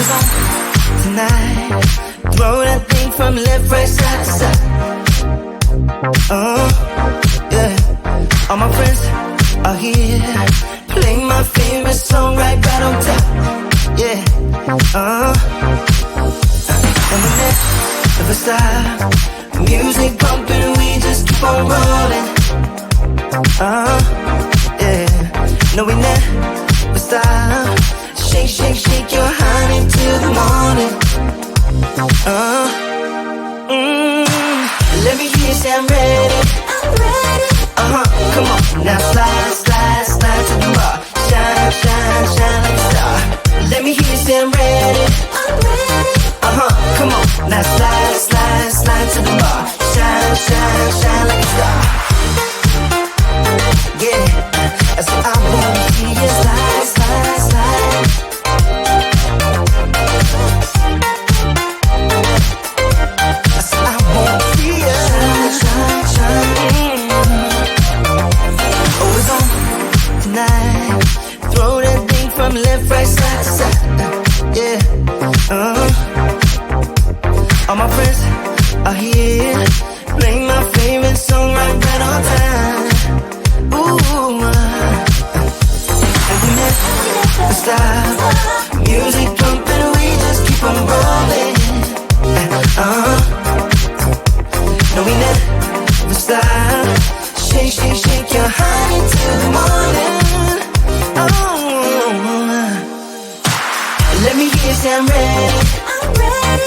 it's on tonight. Throw that thing from left, right, side to side. Yeah. All my friends are here. Play my favorite song right on top. Yeah. And we never stop. Music pumping, we just keep on rolling. Yeah. No, we never stop. Shake, shake, shake your honey till the morning. Let me hear you say I'm ready. I'm ready. Come on, now slide, slide, slide to the bar. Shine, shine, shine like a star. Let me hear you say I'm ready. I'm ready. Come on, now slide, slide, slide to the bar. Shine, shine, shine like a star. Yeah, that's what I wanna see you slide, slide, slide. That's what I wanna see you shine, shine, shine. Oh, it's on tonight. Throw that thing from left, right, side to side. Yeah, all my friends are here. Play my favorite song right on time. Ooh, and we never stop. Music pumping, we just keep on rolling. No, we never stop. Shake, shake, shake your honey till the morning. Let me hear you say I'm ready. I'm ready.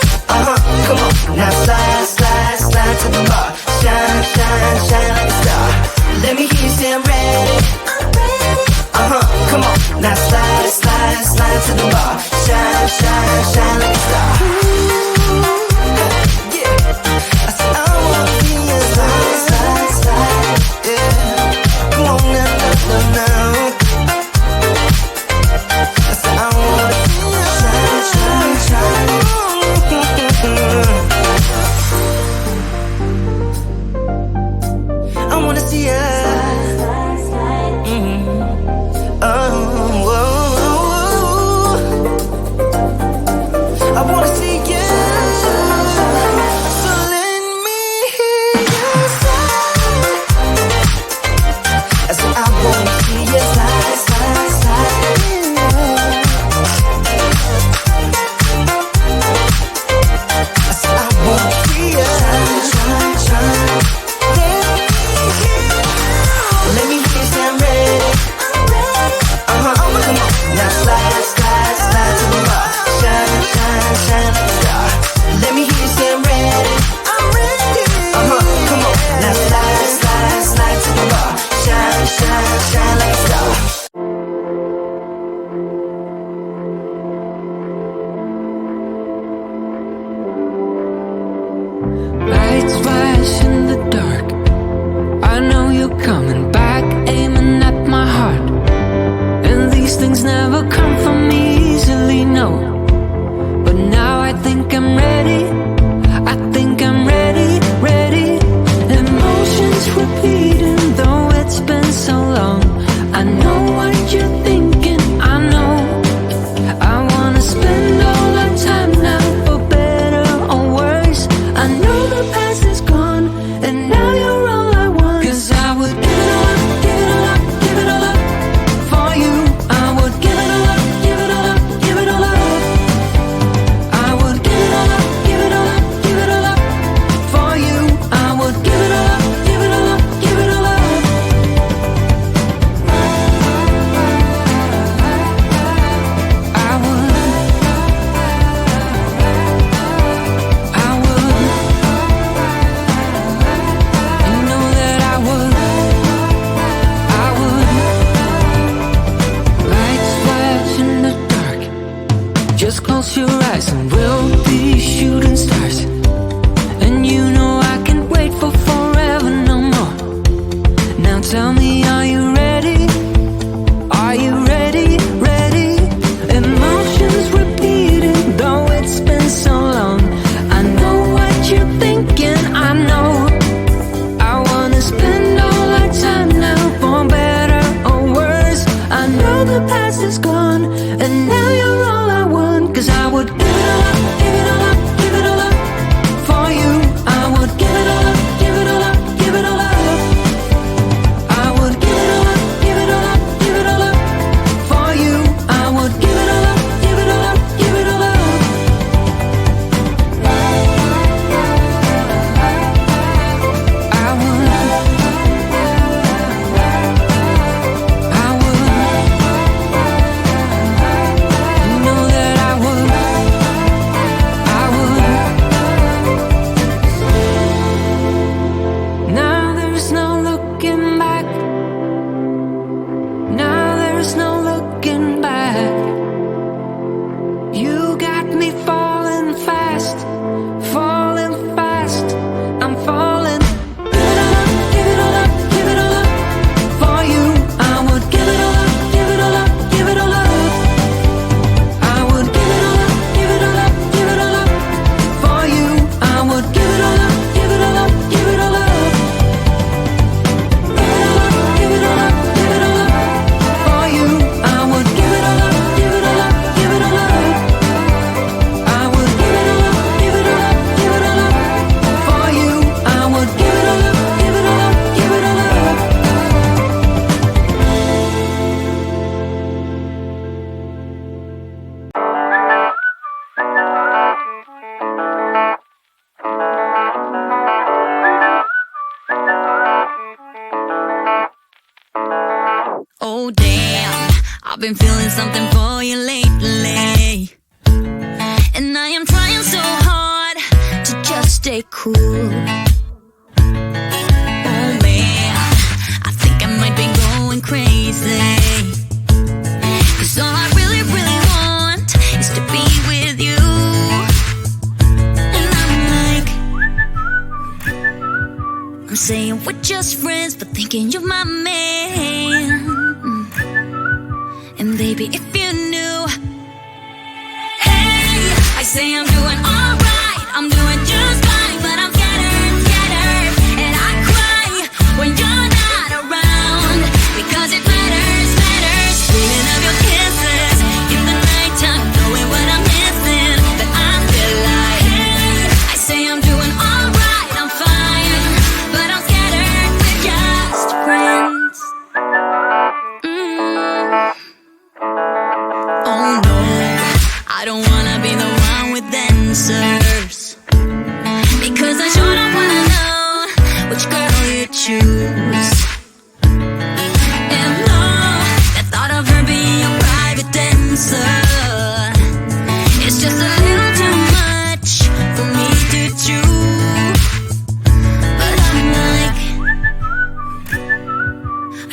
Come on, now slide, slide, slide to the bar. Shine, shine, shine like a star. Let me hear you say I'm ready. I'm ready. Come on, now slide, slide, slide to the bar. Shine, shine, shine like a star. Yeah, I said I wanna see you slide, slide, slide. Yeah, come on now, now, now. I said I wanna see you shine, shine, shine. I wanna see ya. I wanna see ya. So let me hear you slide. I said I wanna see ya slide, slide, slide. I said I wanna see ya shine, shine, shine. Let me hear you say I'm ready. I'm ready. Come on, now slide, slide, slide to the bar. Shine, shine, shine like a star. Let me hear you say I'm ready. I'm ready. Come on, now slide, slide, slide to the bar. Shine, shine, shine like a star. Lights flash in the dark. I know you're coming back, aiming at my heart. And these things never come from me easily, no. But now I think I'm ready. I think I'm ready, ready. Emotions repeating, though it's been so long. I know what you're thinking, I know. I wanna spend all our time now, for better or worse. I know the past is gone, and now you're stay cool. Oh man, I think I might be going crazy. 'Cause all I really, really want is to be with you. And I'm like, I'm saying we're just friends, but thinking you're my man. And baby, if you knew, hey, I say I'm doing alright, I'm doing just fine, but I'm scattered, and I cry when you're not around, because it matters, dreaming of your kisses in the nighttime, knowing what I'm missing, but I feel like, hey, I say I'm doing alright, I'm fine, but I'm scattered, we're just friends. Oh no, I don't wanna be the one with answers, because I sure don't wanna know which girl you choose. And no, the thought of her being a private dancer, it's just a little too much for me to chew. But I'm like,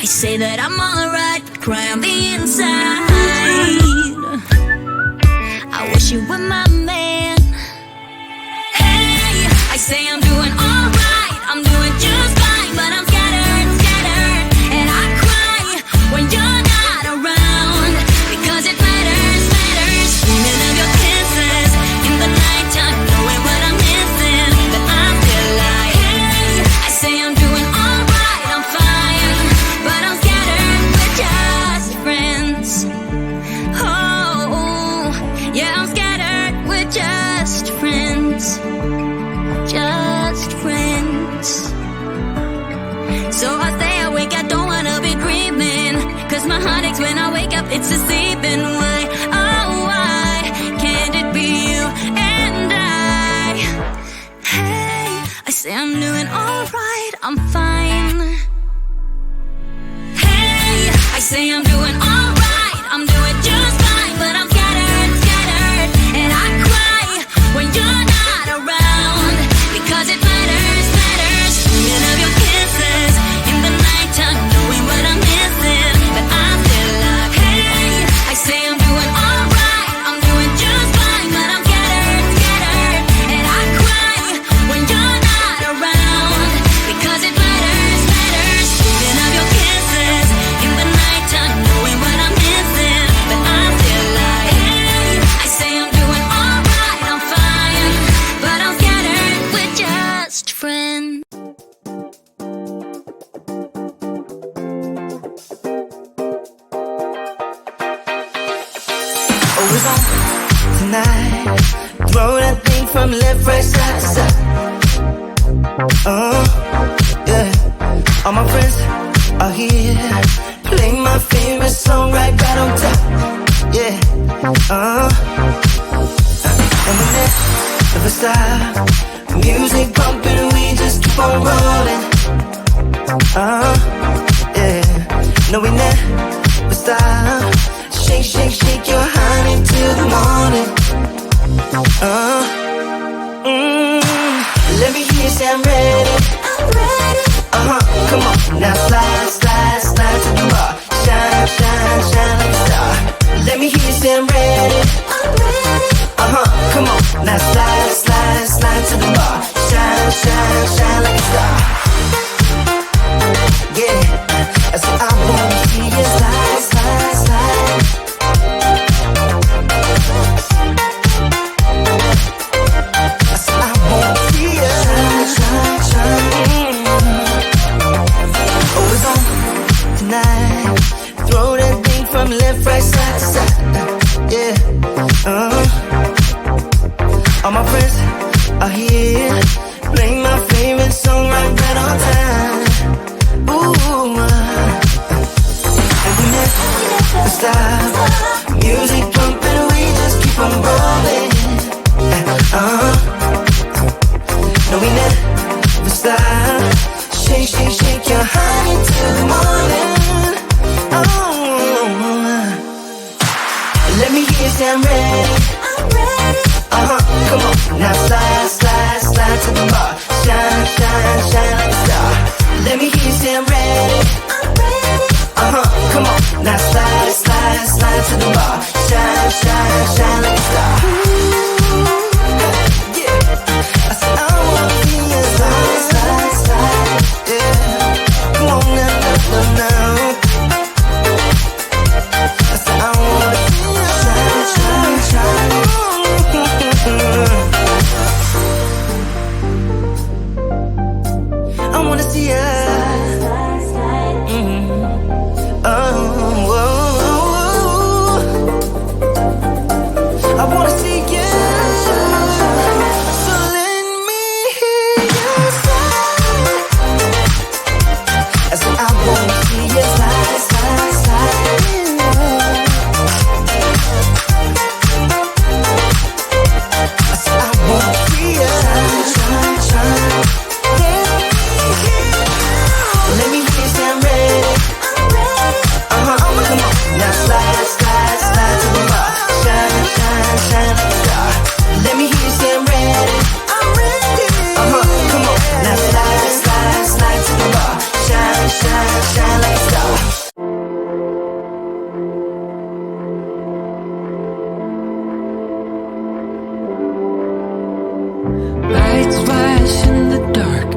I say that I'm alright, but cry on the inside. I wish you were my man. Hey, I say I'm doing alright, I'm doing just fine, but I'm scattered, and I cry when you're not around, because it matters, dreaming of your kisses in the nighttime, knowing what I'm missing, but I feel like, hey, I say I'm doing alright, I'm fine, but I'm scattered, we're just friends. Oh, yeah, I'm scattered, we're just friends. Just friends. So I stay awake, I don't wanna be dreaming, 'cause my heart aches when I wake up, it's deceiving. Why, oh why can't it be you and I? Hey, I say I'm doing alright, I'm fine. Hey, I say I'm doing alright, I'm doing just fine, but I'm scattered, and I cry when you're not around, because it matters, dreaming of your kisses in the nighttime, knowing what I'm missing, but I feel like, hey, I say I'm doing alright, I'm doing just fine, but I'm scattered, and I cry when you're not around, because it matters, dreaming of your kisses in the nighttime, knowing what I'm missing, but I feel like, hey, I say I'm doing alright, I'm fine, but I'm scattered, we're just friends. Oh, it's on tonight. Throw that thing from left, right, side to side. Yeah. All my friends are here. Play my favorite song right on top. Yeah. And we never stop. Music bumping, we just keep on rolling. Yeah. No, we never stop. Shake, shake, shake your honey till the morning. Let me hear you say I'm ready. I'm ready. Come on, now slide, slide, slide to the bar. Shine, shine, shine like a star. Let me hear you say I'm ready. I'm ready. Come on, now slide, slide, slide to the bar. Shine, shine, shine like a star. Yeah, I said I wanna see you slide, slide, slide. I said I wanna see you shine, shine, shine. Oh, it's on tonight. Throw that thing from left, right, side to side. Yeah, all my friends are here. Play my favorite song right on time. Ooh, and we never stop. Music pumping, we just keep on rolling. No, we never stop. Shake, shake, shake your honey till the morning. Let me hear you say I'm ready. I'm ready. Come on, now slide, slide, slide to the bar. Shine, shine, shine like a star. Let me hear you say I'm ready. Come on, now slide, slide, slide to the bar. Shine, shine, shine like a star. Yeah, I said I wanna be a slide, slide, slide. Yeah, come on now, now, now. I said I wanna be a shine, shine, shine. I wanna see ya. I wanna see you. So let me hear you slide. I said I wanna see you slide, slide, slide. I said I wanna see you shine, shine, shine. Let me hear you say I'm ready. Come on. Now slide, slide, slide to the bar. Shine, shine, shine like a star. Let me hear you say I'm ready. Come on. Now slide, slide, slide to the bar. Shine, shine, shine like a star. Lights flash in the dark.